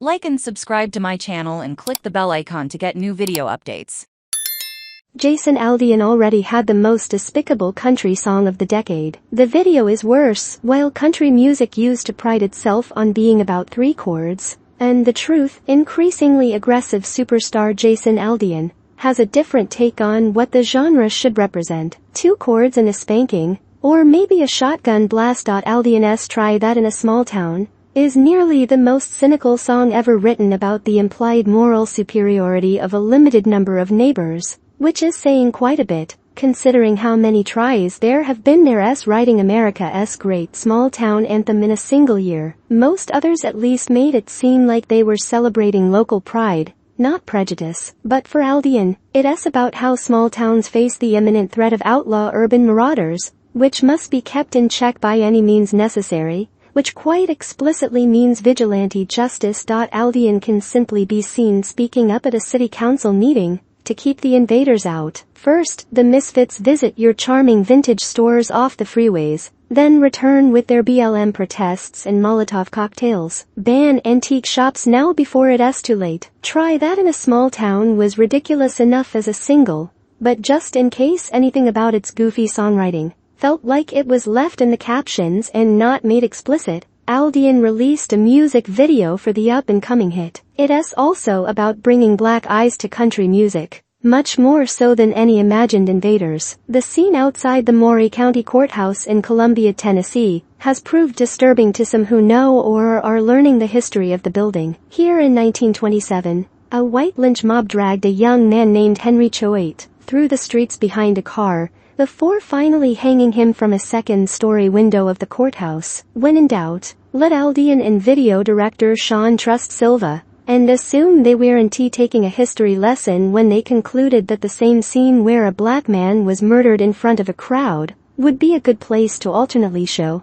Like and subscribe to my channel and click the bell icon to get new video updates. Jason Aldean already had the most despicable country song of the decade. The video is worse. While country music used to pride itself on being about 3 chords, and the truth, increasingly aggressive superstar Jason Aldean has a different take on what the genre should represent. 2 chords and a spanking, or maybe a shotgun blast. Aldean's Try That in a Small Town is nearly the most cynical song ever written about the implied moral superiority of a limited number of neighbors, which is saying quite a bit, considering how many tries there have been there's writing America's great small town anthem in a single year. Most others at least made it seem like they were celebrating local pride, not prejudice. But for Aldean, it's about how small towns face the imminent threat of outlaw urban marauders, which must be kept in check by any means necessary, which quite explicitly means vigilante justice. Aldean can simply be seen speaking up at a city council meeting to keep the invaders out. First, the misfits visit your charming vintage stores off the freeways, then return with their BLM protests and Molotov cocktails. Ban antique shops now before it's too late. Try That in a Small Town was ridiculous enough as a single, but just in case anything about its goofy songwriting felt like it was left in the captions and not made explicit, Aldean released a music video for the up-and-coming hit. It's also about bringing black eyes to country music, much more so than any imagined invaders. The scene outside the Maury County Courthouse in Columbia, Tennessee, has proved disturbing to some who know or are learning the history of the building. Here in 1927, a white lynch mob dragged a young man named Henry Choate through the streets behind a car, before finally hanging him from a second-story window of the courthouse. When in doubt, let Aldean and video director Sean trust Silva, and assume they weren't taking a history lesson when they concluded that the same scene where a black man was murdered in front of a crowd would be a good place to alternately show